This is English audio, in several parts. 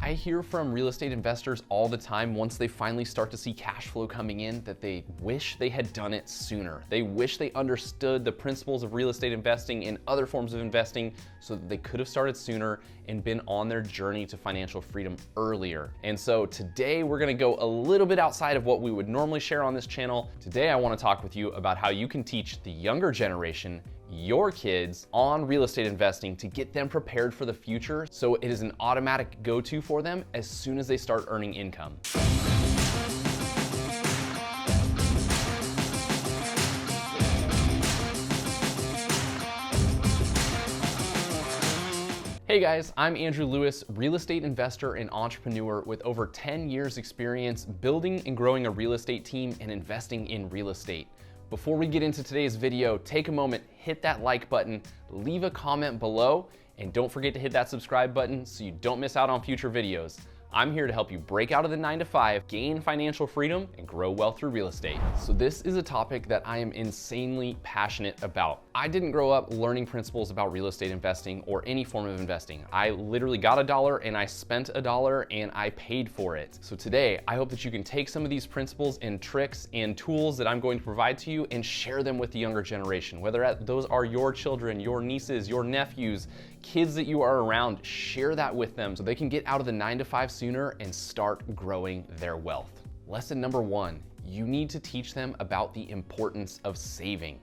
I hear from real estate investors all the time once they finally start to see cash flow coming in that they wish they had done it sooner. They wish they understood the principles of real estate investing and other forms of investing so that they could have started sooner and been on their journey to financial freedom earlier. And so today we're gonna go a little bit outside of what we would normally share on this channel. Today I wanna talk with you about how you can teach the younger generation, your kids, on real estate investing to get them prepared for the future so it is an automatic go-to for them as soon as they start earning income. Hey guys, I'm Andrew Lewis, real estate investor and entrepreneur with over 10 years experience building and growing a real estate team and investing in real estate. Before we get into today's video, take a moment, hit that like button, leave a comment below, and don't forget to hit that subscribe button so you don't miss out on future videos. I'm here to help you break out of the 9-to-5, gain financial freedom, and grow wealth through real estate. So this is a topic that I am insanely passionate about. I didn't grow up learning principles about real estate investing or any form of investing. I literally got $1 and I spent $1 and I paid for it. So today, I hope that you can take some of these principles and tricks and tools that I'm going to provide to you and share them with the younger generation. Whether those are your children, your nieces, your nephews, kids that you are around, share that with them so they can get out of the 9-to-5 sooner and start growing their wealth. Lesson number 1, you need to teach them about the importance of saving.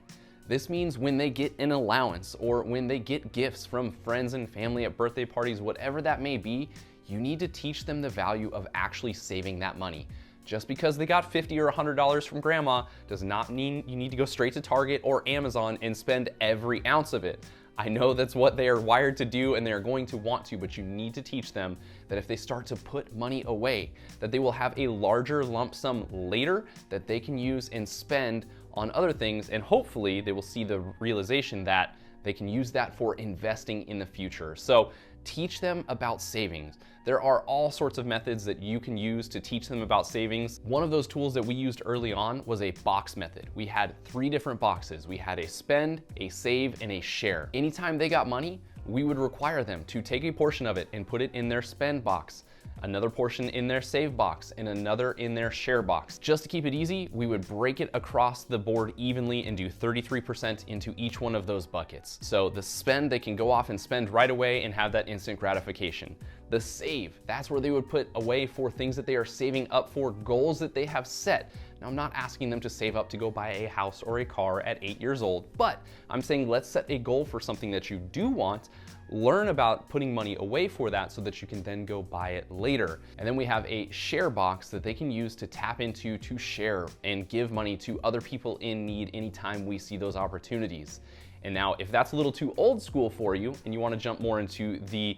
This means when they get an allowance or when they get gifts from friends and family at birthday parties, whatever that may be, you need to teach them the value of actually saving that money. Just because they got $50 or $100 from grandma does not mean you need to go straight to Target or Amazon and spend every ounce of it. I know that's what they are wired to do and they're going to want to, but you need to teach them that if they start to put money away, that they will have a larger lump sum later that they can use and spend on other things, and hopefully they will see the realization that they can use that for investing in the future. So teach them about savings. There are all sorts of methods that you can use to teach them about savings. One of those tools that we used early on was a box method. We had 3 different boxes. We had a spend, a save, and a share. Anytime they got money, we would require them to take a portion of it and put it in their spend box, another portion in their save box, and another in their share box. Just to keep it easy, we would break it across the board evenly and do 33% into each one of those buckets. So the spend, they can go off and spend right away and have that instant gratification. The save, that's where they would put away for things that they are saving up for, goals that they have set. Now, I'm not asking them to save up to go buy a house or a car at 8 years old, but I'm saying let's set a goal for something that you do want, learn about putting money away for that so that you can then go buy it later. And then we have a share box that they can use to tap into to share and give money to other people in need anytime we see those opportunities. And now, if that's a little too old school for you and you want to jump more into the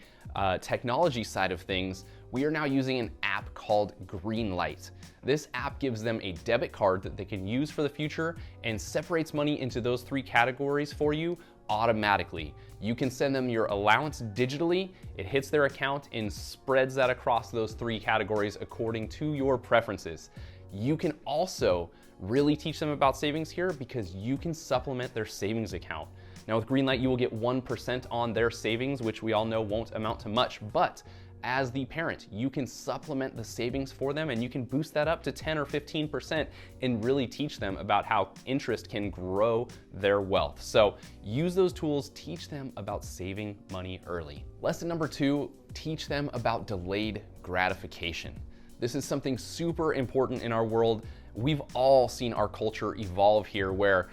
technology side of things, we are now using an app called Greenlight. This app gives them a debit card that they can use for the future and separates money into those 3 categories for you automatically. You can send them your allowance digitally, it hits their account and spreads that across those 3 categories according to your preferences. You can also really teach them about savings here because you can supplement their savings account. Now with Greenlight, you will get 1% on their savings, which we all know won't amount to much, but as the parent, you can supplement the savings for them and you can boost that up to 10 or 15% and really teach them about how interest can grow their wealth. So use those tools, teach them about saving money early. Lesson number 2, teach them about delayed gratification. This is something super important in our world. We've all seen our culture evolve here where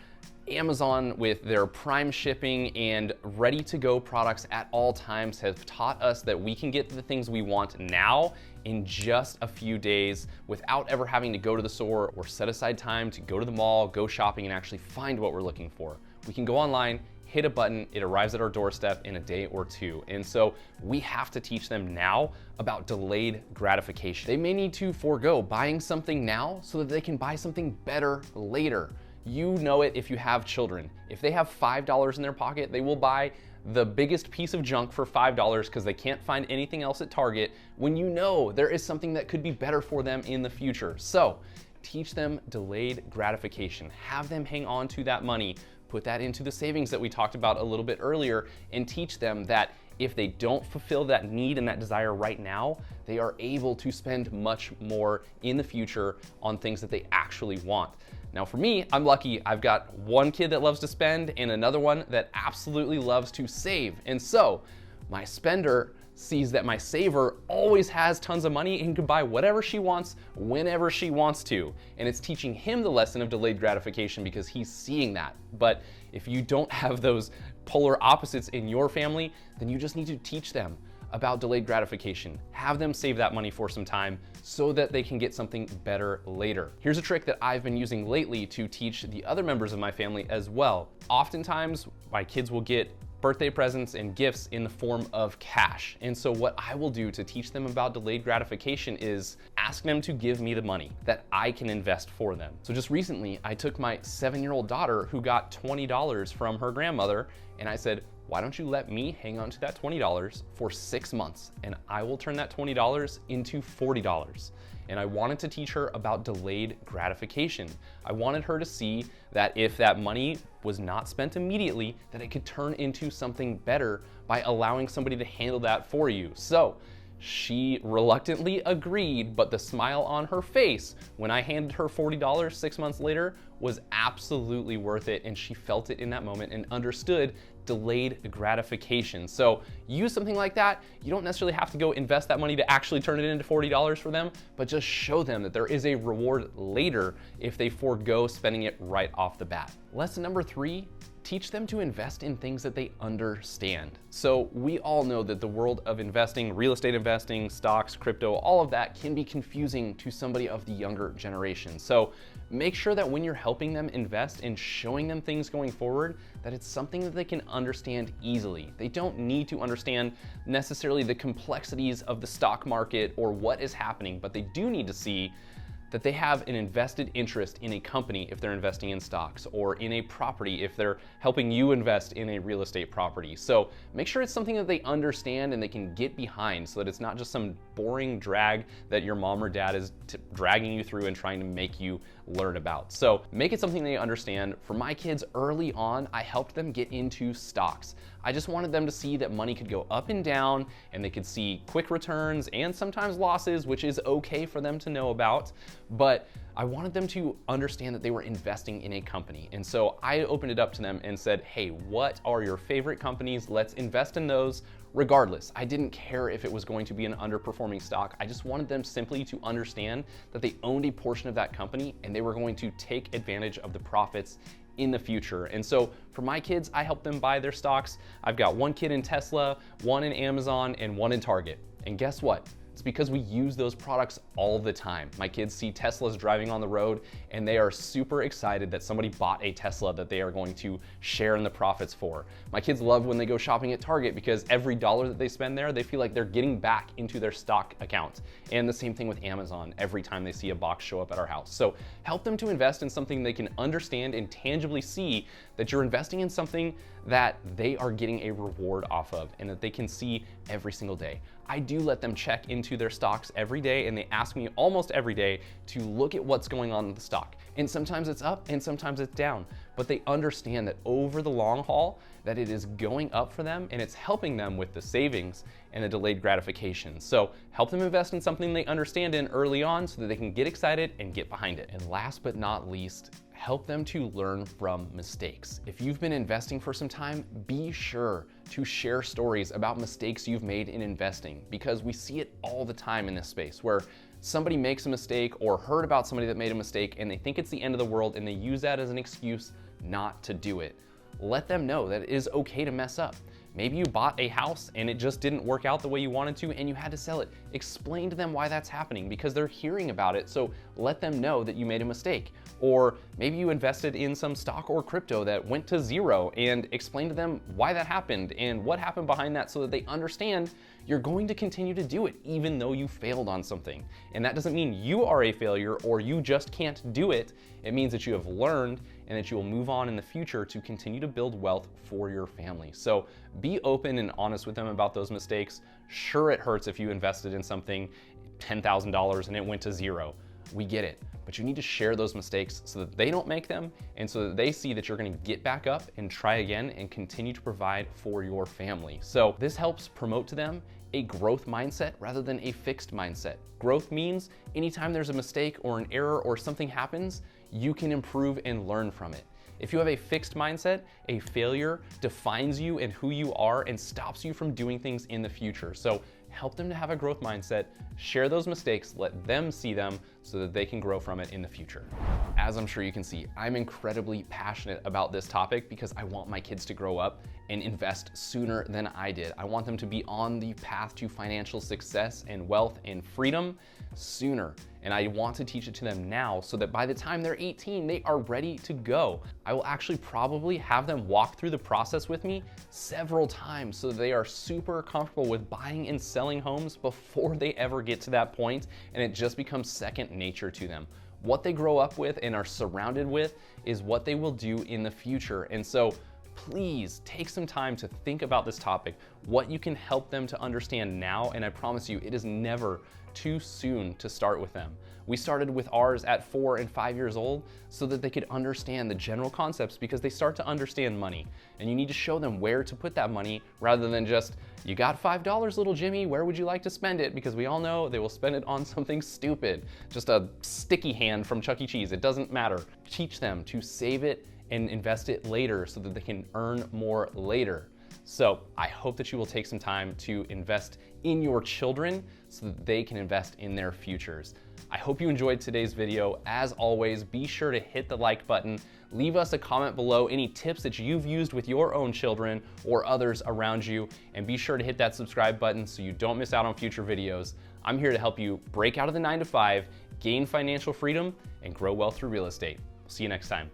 Amazon, with their prime shipping and ready-to-go products at all times, have taught us that we can get the things we want now in just a few days without ever having to go to the store or set aside time to go to the mall, go shopping, and actually find what we're looking for. We can go online, hit a button, it arrives at our doorstep in a day or 2. And so we have to teach them now about delayed gratification. They may need to forego buying something now so that they can buy something better later. You know it if you have children. If they have $5 in their pocket, they will buy the biggest piece of junk for $5 because they can't find anything else at Target when you know there is something that could be better for them in the future. So teach them delayed gratification. Have them hang on to that money. Put that into the savings that we talked about a little bit earlier and teach them that if they don't fulfill that need and that desire right now, they are able to spend much more in the future on things that they actually want. Now for me, I'm lucky. I've got one kid that loves to spend and another one that absolutely loves to save. And so my spender sees that my saver always has tons of money and can buy whatever she wants whenever she wants to. And it's teaching him the lesson of delayed gratification because he's seeing that. But if you don't have those polar opposites in your family, then you just need to teach them about delayed gratification. Have them save that money for some time so that they can get something better later. Here's a trick that I've been using lately to teach the other members of my family as well. Oftentimes, my kids will get birthday presents and gifts in the form of cash. And so what I will do to teach them about delayed gratification is ask them to give me the money that I can invest for them. So just recently, I took my 7-year-old daughter who got $20 from her grandmother, and I said, why don't you let me hang on to that $20 for 6 months and I will turn that $20 into $40. And I wanted to teach her about delayed gratification. I wanted her to see that if that money was not spent immediately, that it could turn into something better by allowing somebody to handle that for you. So she reluctantly agreed, but the smile on her face when I handed her $40 6 months later was absolutely worth it, and she felt it in that moment and understood delayed gratification. So use something like that. You don't necessarily have to go invest that money to actually turn it into $40 for them, but just show them that there is a reward later if they forego spending it right off the bat. Lesson number 3, teach them to invest in things that they understand. So we all know that the world of investing, real estate investing, stocks, crypto, all of that can be confusing to somebody of the younger generation. So make sure that when you're helping them invest and showing them things going forward, that it's something that they can understand easily. They don't need to understand necessarily the complexities of the stock market or what is happening, but they do need to see that they have an invested interest in a company if they're investing in stocks, or in a property if they're helping you invest in a real estate property. So make sure it's something that they understand and they can get behind, so that it's not just some boring drag that your mom or dad is dragging you through and trying to make you learn about. So make it something they understand. For my kids early on, I helped them get into stocks. I just wanted them to see that money could go up and down, and they could see quick returns and sometimes losses, which is okay for them to know about. But I wanted them to understand that they were investing in a company. And so I opened it up to them and said, hey, what are your favorite companies? Let's invest in those regardless. I didn't care if it was going to be an underperforming stock. I just wanted them simply to understand that they owned a portion of that company and they were going to take advantage of the profits in the future. And so for my kids, I help them buy their stocks. I've got one kid in Tesla, one in Amazon, and one in Target. And guess what? It's because we use those products all the time. My kids see Teslas driving on the road and they are super excited that somebody bought a Tesla that they are going to share in the profits for. My kids love when they go shopping at Target because every dollar that they spend there, they feel like they're getting back into their stock account. And the same thing with Amazon every time they see a box show up at our house. So help them to invest in something they can understand and tangibly see that you're investing in something that they are getting a reward off of and that they can see every single day. I do let them check into their stocks every day, and they ask me almost every day to look at what's going on in the stock. And sometimes it's up and sometimes it's down, but they understand that over the long haul, that it is going up for them and it's helping them with the savings and the delayed gratification. So help them invest in something they understand in early on so that they can get excited and get behind it. And last but not least, help them to learn from mistakes. If you've been investing for some time, be sure to share stories about mistakes you've made in investing, because we see it all the time in this space where somebody makes a mistake or heard about somebody that made a mistake and they think it's the end of the world and they use that as an excuse not to do it. Let them know that it is okay to mess up. Maybe you bought a house and it just didn't work out the way you wanted to and you had to sell it. Explain to them why that's happening, because they're hearing about it, so let them know that you made a mistake. Or maybe you invested in some stock or crypto that went to zero, and explain to them why that happened and what happened behind that, so that they understand you're going to continue to do it even though you failed on something. And that doesn't mean you are a failure or you just can't do it. It means that you have learned and that you will move on in the future to continue to build wealth for your family. So be open and honest with them about those mistakes. Sure, it hurts if you invested in something $10,000 and it went to zero. We get it. But you need to share those mistakes so that they don't make them and so that they see that you're gonna get back up and try again and continue to provide for your family. So this helps promote to them a growth mindset rather than a fixed mindset. Growth means anytime there's a mistake or an error or something happens, you can improve and learn from it. If you have a fixed mindset, a failure defines you and who you are and stops you from doing things in the future. So help them to have a growth mindset, share those mistakes, let them see them so that they can grow from it in the future. As I'm sure you can see, I'm incredibly passionate about this topic because I want my kids to grow up and invest sooner than I did. I want them to be on the path to financial success and wealth and freedom sooner. And I want to teach it to them now so that by the time they're 18, they are ready to go. I will actually probably have them walk through the process with me several times so that they are super comfortable with buying and selling homes before they ever get to that point, and it just becomes second nature to them. What they grow up with and are surrounded with is what they will do in the future. And so please take some time to think about this topic, what you can help them to understand now, and I promise you, it is never too soon to start with them. We started with ours at 4 and 5 years old so that they could understand the general concepts because they start to understand money. And you need to show them where to put that money rather than just, you got $5, little Jimmy, where would you like to spend it? Because we all know they will spend it on something stupid. Just a sticky hand from Chuck E. Cheese, it doesn't matter. Teach them to save it and invest it later so that they can earn more later. So I hope that you will take some time to invest in your children so that they can invest in their futures. I hope you enjoyed today's video. As always, be sure to hit the like button. Leave us a comment below any tips that you've used with your own children or others around you, and be sure to hit that subscribe button so you don't miss out on future videos. I'm here to help you break out of the 9 to 5, gain financial freedom, and grow wealth through real estate. See you next time.